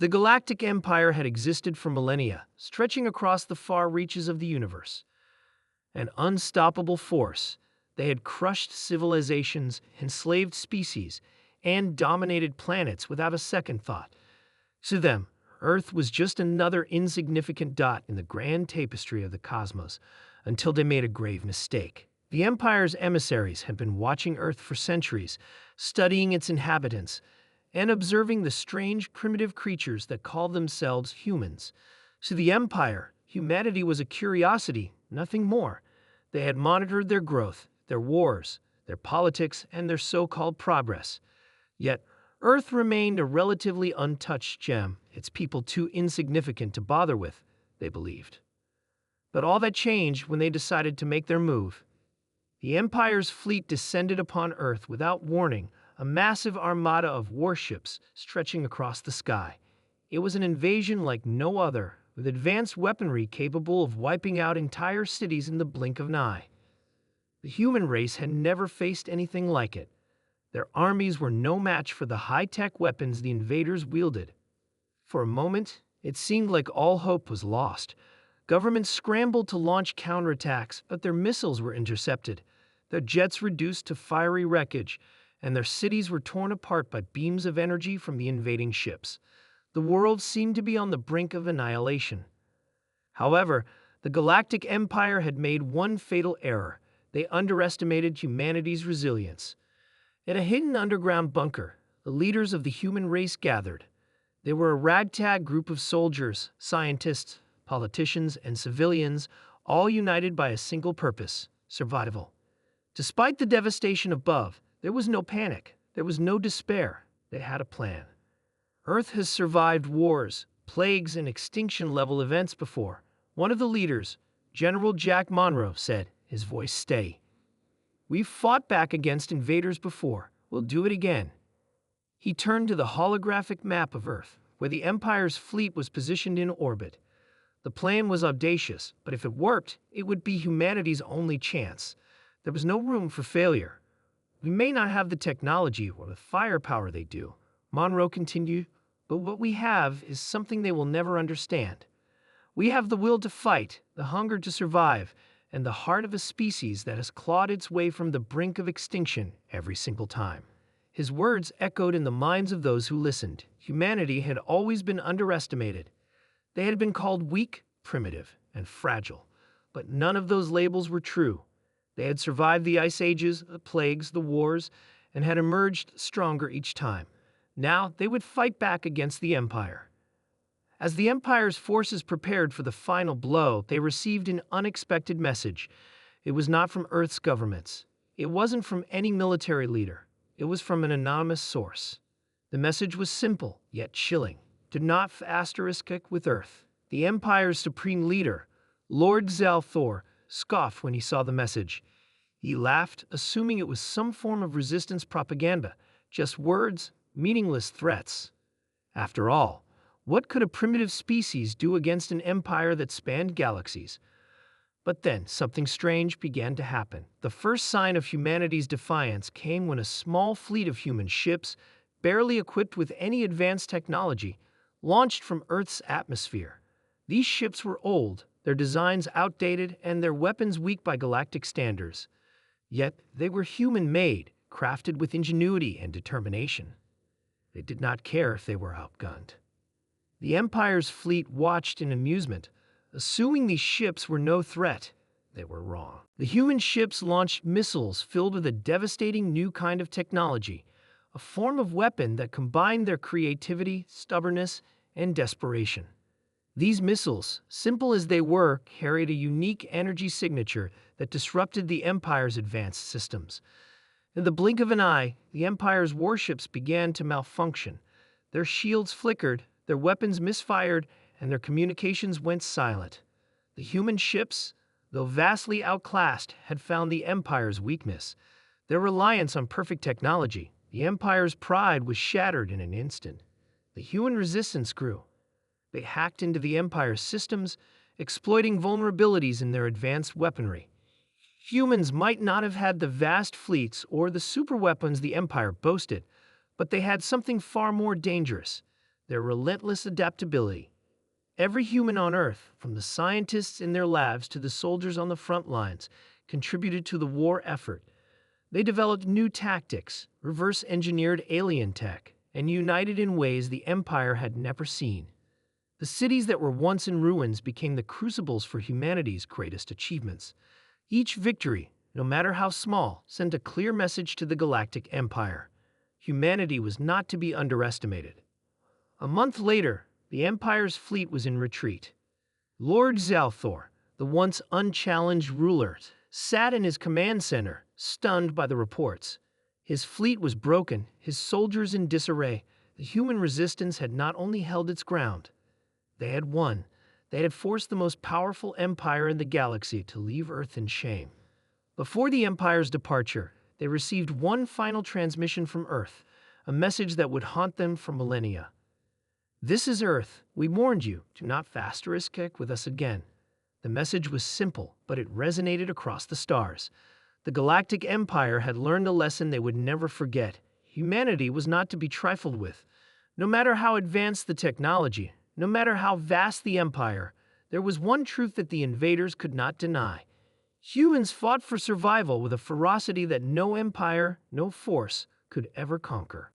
The Galactic Empire had existed for millennia, stretching across the far reaches of the universe. An unstoppable force, they had crushed civilizations, enslaved species, and dominated planets without a second thought. To them, Earth was just another insignificant dot in the grand tapestry of the cosmos, until they made a grave mistake. The Empire's emissaries had been watching Earth for centuries, studying its inhabitants, and observing the strange, primitive creatures that called themselves humans. To the Empire, humanity was a curiosity, nothing more. They had monitored their growth, their wars, their politics, and their so-called progress. Yet, Earth remained a relatively untouched gem, its people too insignificant to bother with, they believed. But all that changed when they decided to make their move. The Empire's fleet descended upon Earth without warning, a massive armada of warships stretching across the sky. It was an invasion like no other, with advanced weaponry capable of wiping out entire cities in the blink of an eye. The human race had never faced anything like it. Their armies were no match for the high-tech weapons the invaders wielded. For a moment, it seemed like all hope was lost. Governments scrambled to launch counterattacks, but their missiles were intercepted, their jets reduced to fiery wreckage, and their cities were torn apart by beams of energy from the invading ships. The world seemed to be on the brink of annihilation. However, the Galactic Empire had made one fatal error. They underestimated humanity's resilience. In a hidden underground bunker, the leaders of the human race gathered. They were a ragtag group of soldiers, scientists, politicians, and civilians, all united by a single purpose: survival. Despite the devastation above, there was no panic. There was no despair. They had a plan. Earth has survived wars, plagues, and extinction-level events before. One of the leaders, General Jack Monroe, said, his voice steady. We've fought back against invaders before. We'll do it again. He turned to the holographic map of Earth, where the Empire's fleet was positioned in orbit. The plan was audacious, but if it worked, it would be humanity's only chance. There was no room for failure. We may not have the technology or the firepower they do, Monroe continued, but what we have is something they will never understand. We have the will to fight, the hunger to survive, and the heart of a species that has clawed its way from the brink of extinction every single time. His words echoed in the minds of those who listened. Humanity had always been underestimated. They had been called weak, primitive, and fragile, but none of those labels were true. They had survived the ice ages, the plagues, the wars, and had emerged stronger each time. Now they would fight back against the Empire. As the Empire's forces prepared for the final blow, they received an unexpected message. It was not from Earth's governments. It wasn't from any military leader. It was from an anonymous source. The message was simple, yet chilling. Do not asterisk with Earth. The Empire's supreme leader, Lord Zalthor, scoffed when he saw the message. He laughed, assuming it was some form of resistance propaganda, just words, meaningless threats. After all, what could a primitive species do against an empire that spanned galaxies? But then, something strange began to happen. The first sign of humanity's defiance came when a small fleet of human ships, barely equipped with any advanced technology, launched from Earth's atmosphere. These ships were old, their designs outdated, and their weapons weak by galactic standards. Yet they were human-made, crafted with ingenuity and determination. They did not care if they were outgunned. The Empire's fleet watched in amusement, assuming these ships were no threat. They were wrong. The human ships launched missiles filled with a devastating new kind of technology, a form of weapon that combined their creativity, stubbornness, and desperation. These missiles, simple as they were, carried a unique energy signature that disrupted the Empire's advanced systems. In the blink of an eye, the Empire's warships began to malfunction. Their shields flickered, their weapons misfired, and their communications went silent. The human ships, though vastly outclassed, had found the Empire's weakness. Their reliance on perfect technology, the Empire's pride was shattered in an instant. The human resistance grew. They hacked into the Empire's systems, exploiting vulnerabilities in their advanced weaponry. Humans might not have had the vast fleets or the superweapons the Empire boasted, but they had something far more dangerous. their relentless adaptability. Every human on Earth, from the scientists in their labs to the soldiers on the front lines, contributed to the war effort. They developed new tactics, reverse-engineered alien tech, and united in ways the Empire had never seen. The cities that were once in ruins became the crucibles for humanity's greatest achievements. Each victory, no matter how small, sent a clear message to the Galactic Empire. Humanity was not to be underestimated. A month later, the Empire's fleet was in retreat. Lord Zalthor, the once unchallenged ruler, sat in his command center, stunned by the reports. His fleet was broken, his soldiers in disarray. The human resistance had not only held its ground, they had won. They had forced the most powerful empire in the galaxy to leave Earth in shame. Before the Empire's departure, they received one final transmission from Earth, a message that would haunt them for millennia. "This is Earth. We warned you. Do not asterisk with us again." The message was simple, but it resonated across the stars. The Galactic Empire had learned a lesson they would never forget. Humanity was not to be trifled with. No matter how advanced the technology, no matter how vast the empire, there was one truth that the invaders could not deny. Humans fought for survival with a ferocity that no empire, no force, could ever conquer.